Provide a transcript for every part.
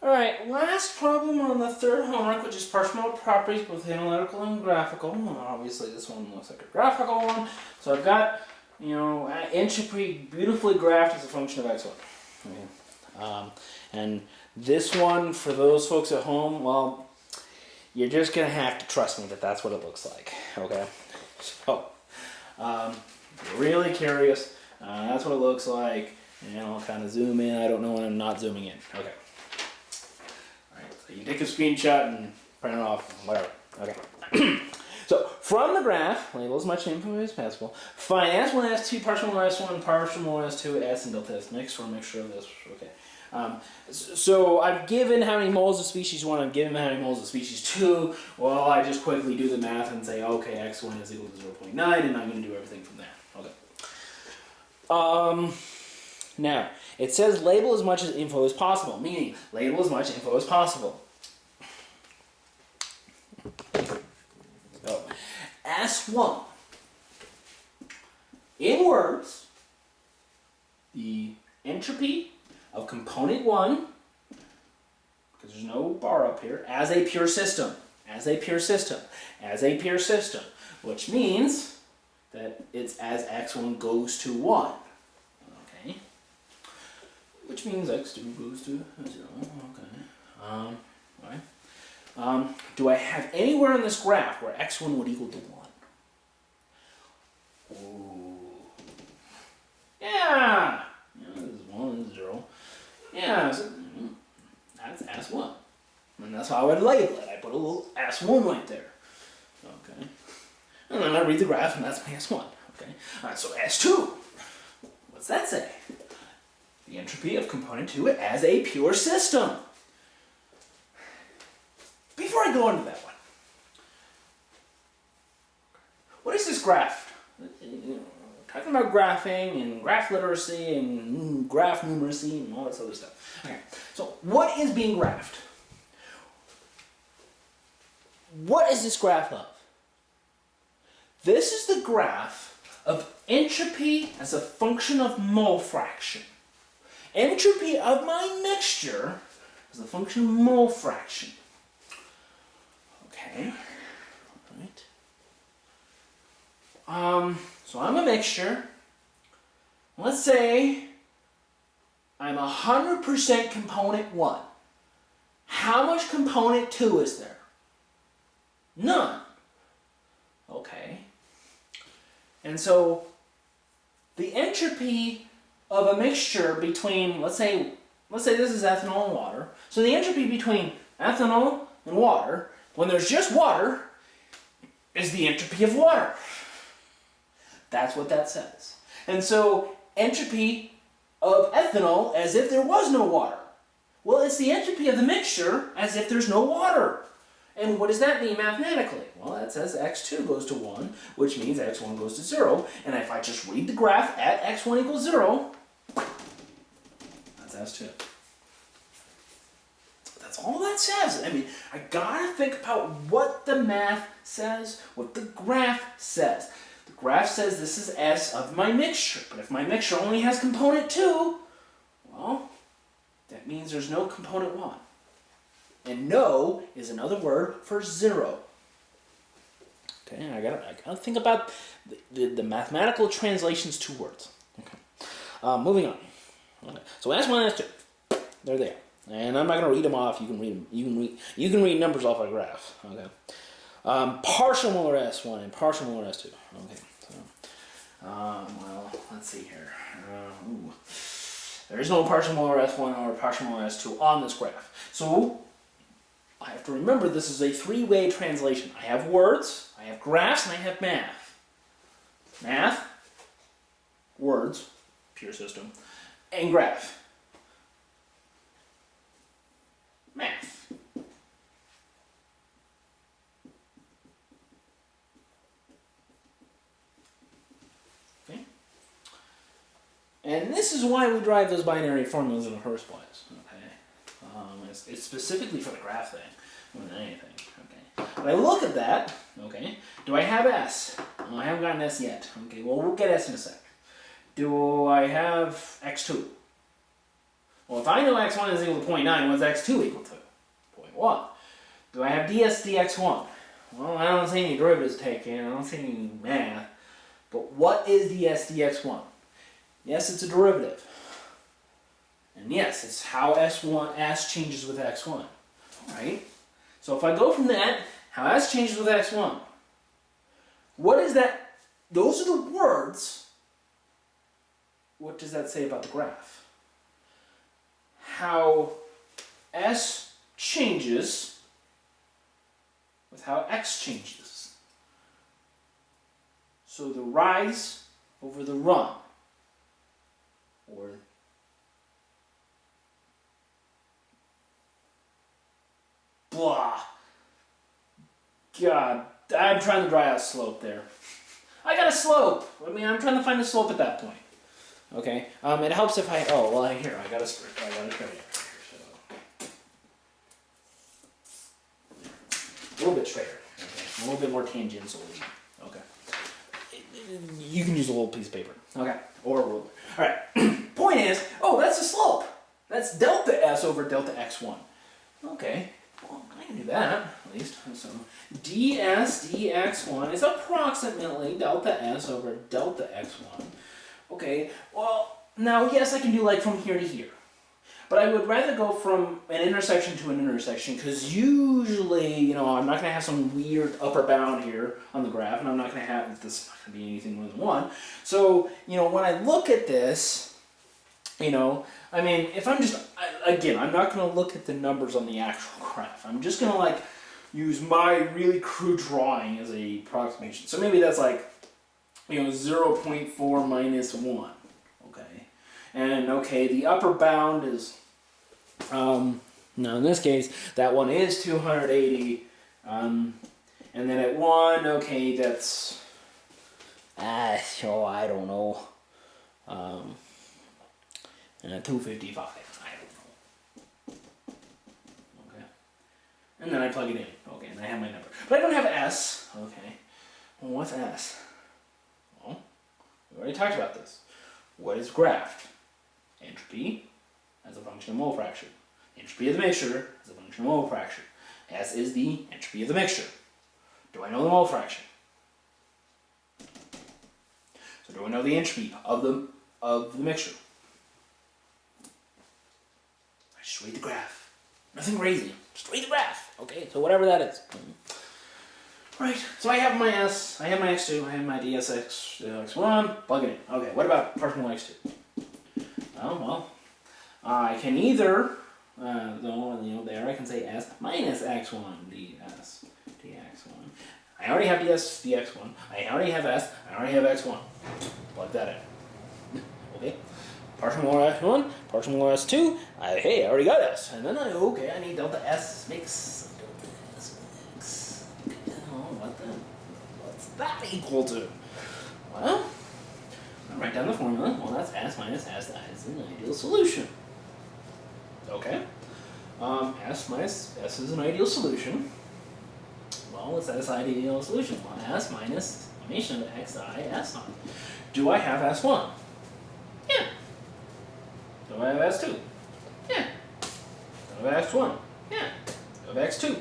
Alright, last problem on the third homework, which is partial mode properties, both analytical and graphical. Well, obviously this one looks like a graphical one. So I've got, entropy beautifully graphed as a function of x1. Okay. And this one, for those folks at home, well, you're just going to have to trust me that that's what it looks like. Okay. So, if you're really curious, that's what it looks like. And I'll kind of zoom in. I don't know when I'm not zooming in. Okay. So you take a screenshot and print it off, whatever. Okay. So from the graph, label as much info as possible. Find S1, S2, partial molar S1, partial molar S2, S and delta S mixed or a mixture of this. Okay. So I've given how many moles of species 1, I've given how many moles of species 2. Well, I just quickly do the math and say, okay, x1 is equal to 0.9, and I'm going to do everything from there. Okay. Now, it says label as much info as possible, meaning label as much info as possible. So, S1. In words, the entropy of component 1, because there's no bar up here, as a pure system, which means that it's as x1 goes to 1. Okay? Which means x2 goes to 0. Okay. Right. Do I have anywhere in this graph where x1 would equal to 1? Ooh. Yeah! This is 1, this is 0. Yeah, so that's S1. And that's how I would label it. I put a little S1 right there. Okay. And then I read the graph, and that's my S1. Okay. Alright, so S2. What's that say? The entropy of component 2 as a pure system. Before I go into that one, what is this graph? Talking about graphing and graph literacy and graph numeracy and all this other stuff. Okay, so what is being graphed? What is this graph of? This is the graph of entropy as a function of mole fraction. Entropy of my mixture is a function of mole fraction. Okay, all right. So I'm a mixture. Let's say I'm 100% component 1. How much component 2 is there? None. Okay. And so the entropy of a mixture between, let's say this is ethanol and water. So the entropy between ethanol and water, when there's just water, is the entropy of water. That's what that says. And so entropy of ethanol as if there was no water. Well, it's the entropy of the mixture as if there's no water. And what does that mean mathematically? Well, that says x2 goes to 1, which means x1 goes to 0. And if I just read the graph at x1 equals 0, that's S2. That's all that says. I mean, I gotta think about what the math says, what the graph says. The graph says this is S of my mixture, but if my mixture only has component 2, well, that means there's no component 1. And no is another word for 0. Okay, I gotta think about the mathematical translations to words. Okay, moving on. Okay. So S1, S2, they're there, and I'm not gonna read them off. You can read them. You can read numbers off a graph. Okay. Partial molar S1 and partial molar S2. Okay. So, well, let's see here. There is no partial molar S1 or partial molar S2 on this graph. So I have to remember this is a three-way translation. I have words, I have graphs, and I have math. Math, words, pure system, and graph. Math. Okay? And this is why we drive those binary formulas in the first place. Okay? It's specifically for the graph thing more than anything. Okay? But I look at that, okay, do I have S? Well, I haven't gotten S yet. Okay, well, we'll get S in a sec. Do I have x2? Well, if I know x1 is equal to 0.9, what's x2 equal to? 0.1. Do I have ds dx1? Well, I don't see any derivatives taken, I don't see any math. But what is ds dx1? Yes, it's a derivative. And yes, it's how s changes with x1. Right? So if I go from that, how s changes with x1, what is that? Those are the words. What does that say about the graph? How s changes with how x changes. So the rise over the run, or blah. God, I'm trying to draw out a slope there. I got a slope. I mean, I'm trying to find a slope at that point. Okay. It helps if I. Oh well, here I got a straight. I got a straight. A little bit straighter. Okay. A little bit more tangential. Okay. You can use a little piece of paper. Okay. Or a ruler. All right. Point is, oh, that's a slope. That's delta s over delta x1. Okay. Well, I can do that, at least. So, ds dx1 is approximately delta s over delta x1. Okay, well, now, yes, I can do like from here to here. But I would rather go from an intersection to an intersection, because usually, you know, I'm not going to have some weird upper bound here on the graph, and I'm not going to have this not going to be anything more than 1. So, you know, when I look at this, you know, I mean, if I'm just, again, I'm not going to look at the numbers on the actual graph. I'm just going to, like, use my really crude drawing as a approximation. So maybe that's like, you know, 0.4 minus 1. Okay. And, okay, the upper bound is, now in this case, that one is 280. And then at 1, okay, that's, so I don't know. And at 255, I don't know. Okay. And then I plug it in. Okay, and I have my number. But I don't have S. Okay. Well, what's S? Well, we already talked about this. What is graph? Entropy as a function of mole fraction. Entropy of the mixture as a function of mole fraction. S is the entropy of the mixture. Do I know the mole fraction? So do I know the entropy of the mixture? Just read the graph. Nothing crazy. Just read the graph. Okay, so whatever that is. Right, so I have my S, I have my X2, I have my DSX1, plug it in. Okay, what about partial X2? Oh, well, I can either, there I can say S minus X1 ds dx1. I already have ds dx1, I already have S, I already have x1. Plug that in. Okay. Partial molar S1, partial molar S2, hey, I already got S. And then I need delta S mix. Delta S mix. What's that equal to? Well, I'll write down the formula. Well, that's S minus S. That is an ideal solution. Okay. S minus S is an ideal solution. Well, what's that ideal solution? Well, S minus summation of xi S1. Do I have S1? Yeah. Do I have S2? Yeah. Do I have X1? Yeah. Do I have X2?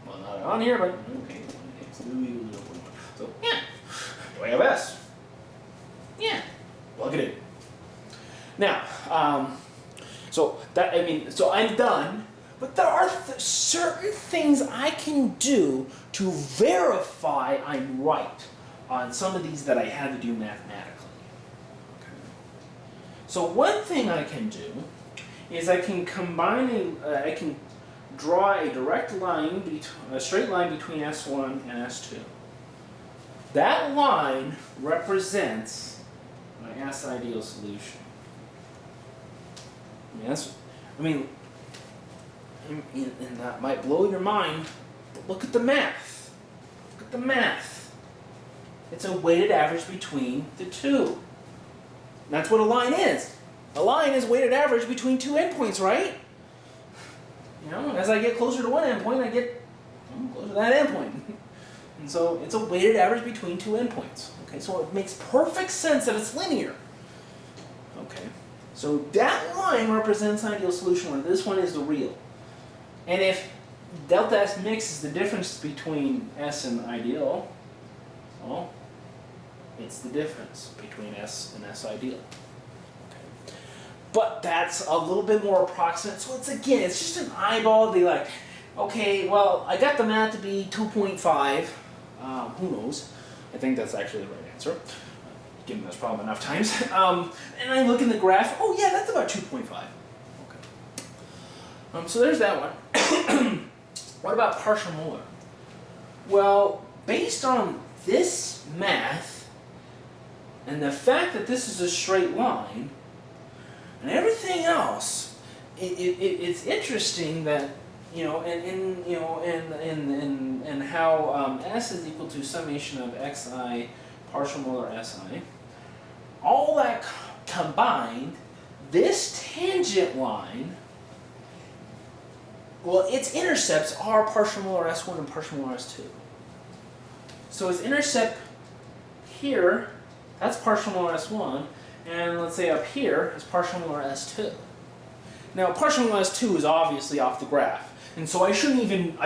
Well, not on here, but okay. X2 equals 0.1. So, yeah. Do I have S? Yeah. Plug it in. Now, so I'm done, but there are certain things I can do to verify I'm right on some of these that I had to do mathematically. So one thing I can do is I can I can draw a direct line, a straight line between S1 and S2. That line represents my S ideal solution. And that might blow your mind, but look at the math. Look at the math. It's a weighted average between the two. That's what a line is. A line is weighted average between two endpoints, right? You know, as I get closer to one endpoint, I get closer to that endpoint. And so it's a weighted average between two endpoints. Okay, so it makes perfect sense that it's linear. Okay. So that line represents an ideal solution where this one is the real. And if delta S mix is the difference between S and ideal, well, it's the difference between S and S ideal. Okay. But that's a little bit more approximate. So it's just an eyeball. Be like, okay, well, I got the math to be 2.5. Who knows? I think that's actually the right answer, given this problem enough times. And I look in the graph. Oh yeah, that's about 2.5. Okay. So there's that one. What about partial molar? Well, based on this math, and the fact that this is a straight line, and everything else, it's interesting that and how S is equal to summation of xi partial molar Si. All that combined, this tangent line, well, its intercepts are partial molar S1 and partial molar S2. So its intercept here, that's partial molar S1, and let's say up here is partial molar S2. Now, partial molar S2 is obviously off the graph, and so I shouldn't even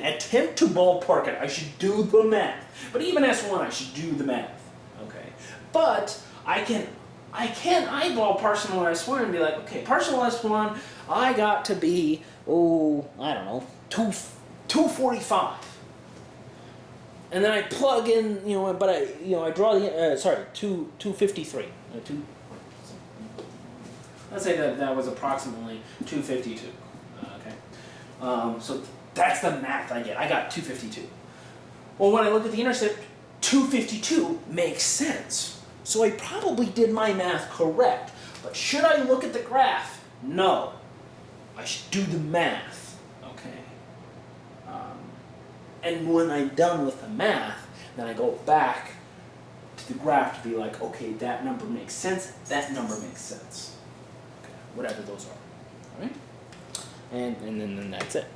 attempt to ballpark it. I should do the math. But even S1, I should do the math. Okay. But I can eyeball partial molar S1 and be like, okay, partial S1, I got to be, I don't know, 245. And then I plug in, but I draw the, 253. Let's say that was approximately 252. Okay. So that's the math I get. I got 252. Well, when I look at the intercept, 252 makes sense. So I probably did my math correct. But should I look at the graph? No. I should do the math. Okay. And when I'm done with the math, then I go back to the graph to be like, okay, that number makes sense, that number makes sense. Okay, whatever those are. All right? And then that's it.